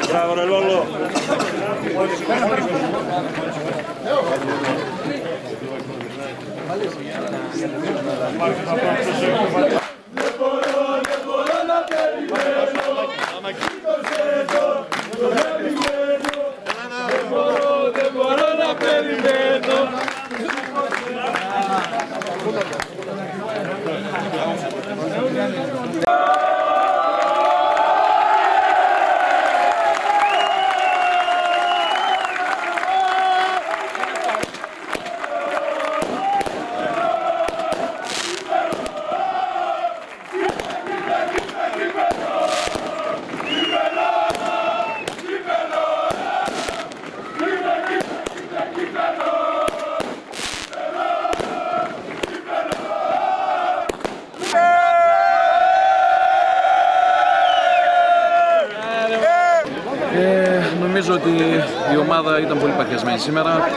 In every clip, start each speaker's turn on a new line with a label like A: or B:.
A: Bravo, Lolo.
B: Νομίζω ότι η ομάδα ήταν πολύ παθιασμένη σήμερα,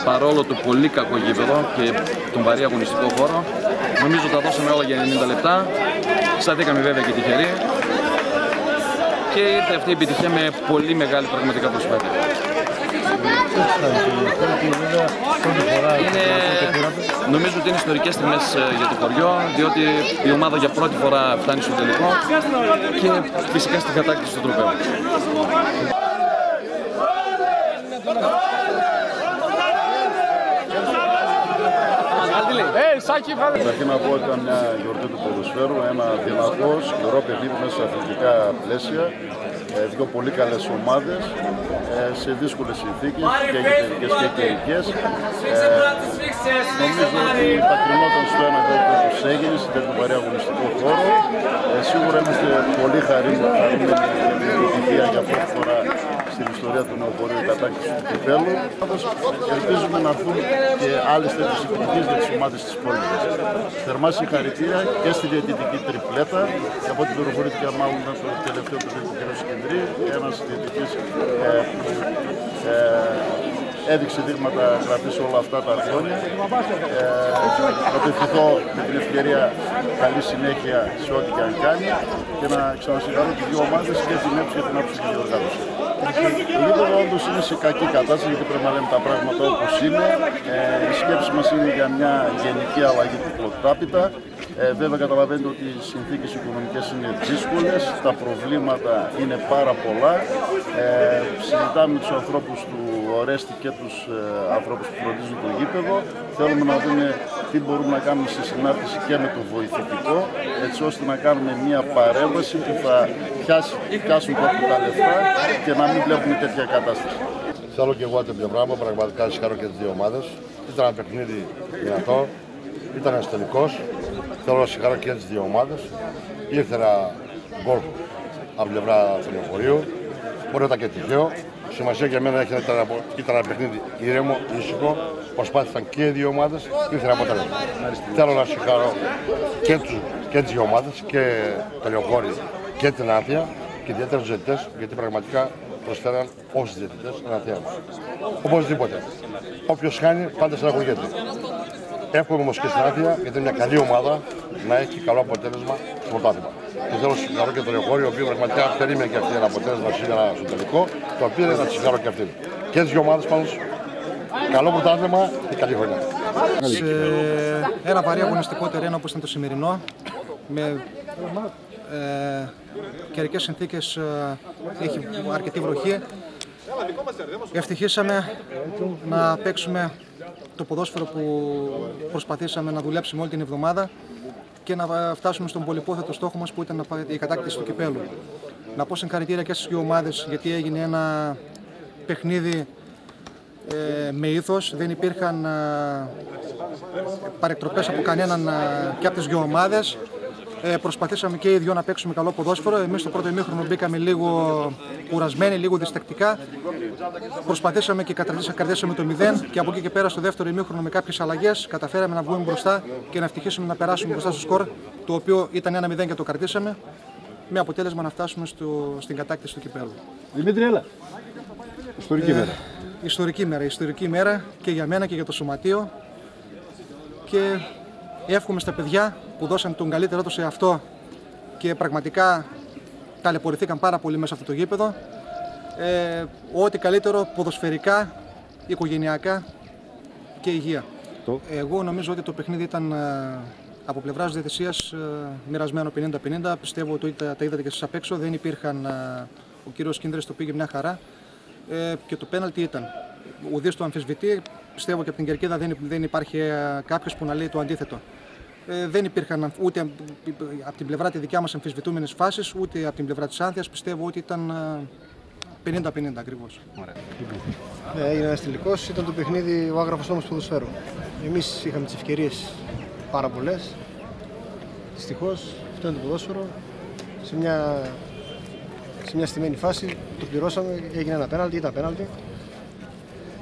B: παρόλο το πολύ κακό γήπεδο και τον βαρύ αγωνιστικό χώρο. Νομίζω ότι τα δώσαμε όλα για 90 λεπτά, σταθήκαμε βέβαια και τυχεροί και ήρθε αυτή η επιτυχία με πολύ μεγάλη πραγματικά προσπάθεια. Νομίζω ότι είναι ιστορικές στιγμές για το χωριό, διότι η ομάδα για πρώτη φορά φτάνει στο τελικό και φυσικά στην κατάκτηση του τροπαίου.
C: Καταρχήν να πω ότι ήταν μια γιορτή του ποδοσφαίρου, ένα δυνατό, σκληρό παιχνίδι μέσα σε αθλητικά πλαίσια. Δύο πολύ καλές ομάδες σε δύσκολες συνθήκες και γηπεδικές και καιρικές. Νομίζω ότι θα κρινόταν στο ένα τέτοιο όπως έγινε, σε τέτοιο βαρύ αγωνιστικό χώρο. Σίγουρα είμαστε πολύ χαρούμενοι για την επιτυχία για πρώτη φορά στην ιστορία του νεοφορείου η κατάκτηση του κυπέλλου. Ελπίζουμε να έρθουν και άλλες τέτοιες επιτυχίες για τις ομάδες της πόλης μας. Θερμά συγχαρητήρια και στη διαιτητική τριπλέτα και από ό,τι πληροφορήθηκε μάλλον ήταν το τελευταίο παιχνίδι του κ. Σκεντρή, ένας διαιτητής έδειξε δείγματα γραφής όλα αυτά τα χρόνια. Να το ευχηθώ με την ευκαιρία καλή συνέχεια σε ό,τι και αν κάνει και να ξανασυγχαρώ τις δύο ομάδες και την έψη και την άψη διοργάνωση. Το γήπεδο όντως είναι σε κακή κατάσταση γιατί πρέπει να λέμε τα πράγματα όπως είναι. Η σκέψη μας είναι για μια γενική αλλαγή του πρωτάπητα. Βέβαια καταλαβαίνετε ότι οι συνθήκες οικονομικές είναι δύσκολες, τα προβλήματα είναι πάρα πολλά. Συζητάμε με τους ανθρώπους του Ορέστη και τους ανθρώπους που φροντίζουν το γήπεδο. Θέλουμε να δούμε τι μπορούμε να κάνουμε σε συνάρτηση και με το βοηθητικό, έτσι ώστε να κάνουμε μια παρέμβαση που θα πιάσουν τα λεφτά και να μην βλέπουμε τέτοια κατάσταση.
D: Θέλω και εγώ την πλευρά μου, πραγματικά συγχαρώ και τις δύο ομάδες. Ήταν ένα παιχνίδι δυνατό, ήταν ένας τελικός. Θέλω να συγχαρώ και τις δύο ομάδες. Ήρθε ένα γκολ από την πλευρά του λεωφορείου. Μπορεί να ήταν και τυχαίο. Σημασία για μένα ήταν ένα παιχνίδι ήρεμο, ήσυχο. Προσπάθησαν και οι δύο ομάδες. Ήρθε ένα αποτέλεσμα. Θέλω να συγχαρώ και τις δύο ομάδες, και το λεωφορείο και την Άθεια και ιδιαίτερα τους διαιτητές, γιατί πραγματικά προσφέραν όσους διαιτητές αναθέανους. Οπωσδήποτε. Όποιος χάνει, πάντα στεναχωριέται. Εύχομαι όμως και στην Άθεια, γιατί είναι μια καλή ομάδα, να έχει καλό αποτέλεσμα στο πρωτάθλημα. Και θέλω να συγχαρώ και το λεωφορείο, ο οποίος πραγματικά περίμενε και αυτή ένα αποτέλεσμα σήμερα στο τελικό, το οποίο είναι να συγχαρώ και αυτήν. Και τις δύο ομάδες πάνω, καλό πρωτάθλημα και καλή χρονιά.
E: Σε ένα βαρύ αγωνιστικό τερέν όπως ήταν το σημερινό, με καιρικές συνθήκες, έχει αρκετή βροχή. Ευτυχήσαμε να παίξουμε το ποδόσφαιρο που προσπαθήσαμε να δουλέψουμε όλη την εβδομάδα και να φτάσουμε στον πολυπόθετο στόχο μας που ήταν η κατάκτηση του κυπέλλου. Να πω συγχαρητήρια και στις δύο ομάδες γιατί έγινε ένα παιχνίδι με ήθος, δεν υπήρχαν παρεκτροπές από κανέναν και από τις δύο ομάδες. Προσπαθήσαμε και οι δυο να παίξουμε καλό ποδόσφαιρο. Εμείς στο πρώτο ημίχρονο μπήκαμε λίγο κουρασμένοι, λίγο διστακτικά. Προσπαθήσαμε και κρατήσαμε το 0 και από εκεί και πέρα στο δεύτερο ημίχρονο με κάποιες αλλαγές καταφέραμε να βγούμε μπροστά και να ευτυχίσουμε να περάσουμε μπροστά στο σκορ, το οποίο ήταν 1-0 και το κρατήσαμε, με αποτέλεσμα να φτάσουμε στην κατάκτηση του κυπέλλου.
A: Δημήτρη, έλα.
E: Ιστορική μέρα και για μένα και για το σωματείο. Και εύχομαι στα παιδιά που δώσαν τον καλύτερό τους σε αυτό και πραγματικά ταλαιπωρηθήκαν πάρα πολύ μέσα σε αυτό το γήπεδο. Ό,τι καλύτερο ποδοσφαιρικά, οικογενειακά και υγεία. Εγώ νομίζω ότι το παιχνίδι ήταν από πλευράς διαιτησίας μοιρασμένο 50-50. Πιστεύω ότι τα είδατε και εσείς απ' έξω. Δεν υπήρχαν. Ο κύριος Κίνδρες το πήγε μια χαρά και το πέναλτι ήταν. Ουδής το αμφισβητεί. Πιστεύω και από την κερκίδα δεν υπάρχει κάποιος που να λέει το αντίθετο. Δεν υπήρχαν ούτε από την πλευρά τη δικιά μας αμφισβητούμενες φάσεις, ούτε από την πλευρά της Άνθιας. Πιστεύω ότι ήταν 50-50 ακριβώς.
F: Έγινε ένας τελικός, ήταν το παιχνίδι ο άγραφος νόμος του ποδοσφαίρου. Εμείς είχαμε τις ευκαιρίες πάρα πολλές. Δυστυχώς, αυτό είναι το ποδόσφαιρο. Σε μια στημένη φάση το πληρώσαμε, έγινε ένα πέναλτι, ήταν πέναλτι.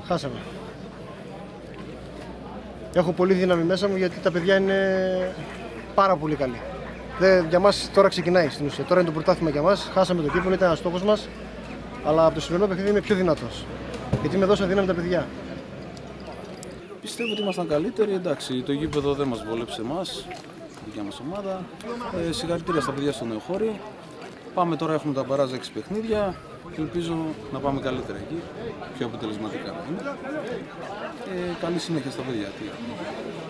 F: Χάσαμε. Έχω πολύ δύναμη μέσα μου γιατί τα παιδιά είναι πάρα πολύ καλοί. Για μας τώρα ξεκινάει στην ουσία. Τώρα είναι το πρωτάθλημα για μας. Χάσαμε το κύπελλο, ήταν ένας στόχος μας. Αλλά από το σημερινό παιχνίδι είμαι πιο δυνατός. Γιατί με δώσαν δύναμη τα παιδιά.
B: Πιστεύω ότι ήμασταν καλύτεροι. Εντάξει, το γήπεδο δεν μας βόλεψε εμάς, η δικιά μας ομάδα. Συγχαρητήρια στα παιδιά στο Νεοχώρι. Πάμε τώρα, έχουμε τα μπαράζ 6 παιχνίδια και ελπίζω να πάμε καλύτερα εκεί, πιο αποτελεσματικά. Καλή συνέχεια στα παιδιά.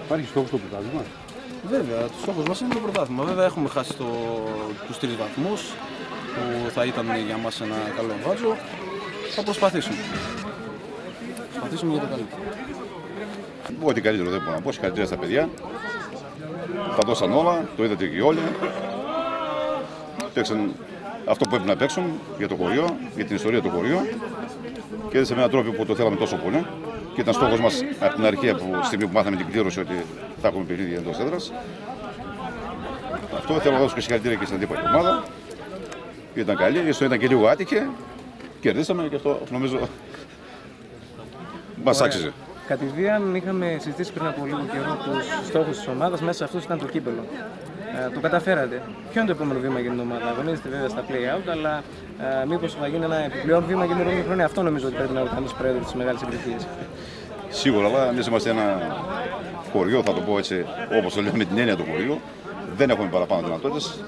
A: Υπάρχει στόχος στο πρωτάθλημα?
B: Βέβαια, το στόχος μας είναι το πρωτάθλημα. Βέβαια, έχουμε χάσει τους 3 βαθμούς, που θα ήταν για μας ένα καλό βάζο. Θα προσπαθήσουμε. Για το καλύτερο.
C: Ό,τι καλύτερο δεν μπορώ να πω. Συγχαρητήρια στα παιδιά. Τα δώσαν όλα, το είδατε και όλοι. Παίξαν αυτό που πρέπει να παίξουν για το χωριό, για την ιστορία του χωριού. Και σε έναν τρόπο που το θέλαμε τόσο πολύ. Και ήταν στόχος μας από την αρχή, από τη στιγμή που μάθαμε την κλήρωση, ότι θα έχουμε παιχνίδια εντός έδρας. Αυτό θέλω να δώσω και συγχαρητήρια και στην αντίπαλη ομάδα. Ήταν καλή, ίσως ήταν και λίγο άτυχη. Κερδίσαμε και αυτό νομίζω μας άξιζε.
G: Κατηδίαν είχαμε συζητήσει πριν από λίγο καιρό τους στόχους της ομάδας, μέσα σε αυτούς ήταν το κύπελλο. Το καταφέρατε. Ποιο είναι το επόμενο βήμα για την ομάδα? Αγωνίζεστε βέβαια στα play-out, αλλά μήπως θα γίνει ένα επιπλέον βήμα για την επόμενη χρονιά? Αυτό νομίζω ότι πρέπει να ρωτάμε τους πρόεδρους της μεγάλης επιτυχίας.
C: Σίγουρα, αλλά εμείς είμαστε ένα χωριό, θα το πω έτσι, όπως το λέμε με την έννοια του χωριού. Δεν έχουμε παραπάνω δυνατότητες.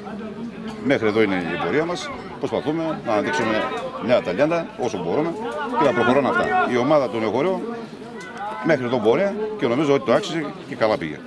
C: Μέχρι εδώ είναι η πορεία μας. Προσπαθούμε να αναδείξουμε μια ταλέντα όσο μπορούμε και να προχωράμε αυτά. Η ομάδα του Νεοχωριού μέχρι εδώ μπορεί και νομίζω ότι το άξιζε και καλά πήγε.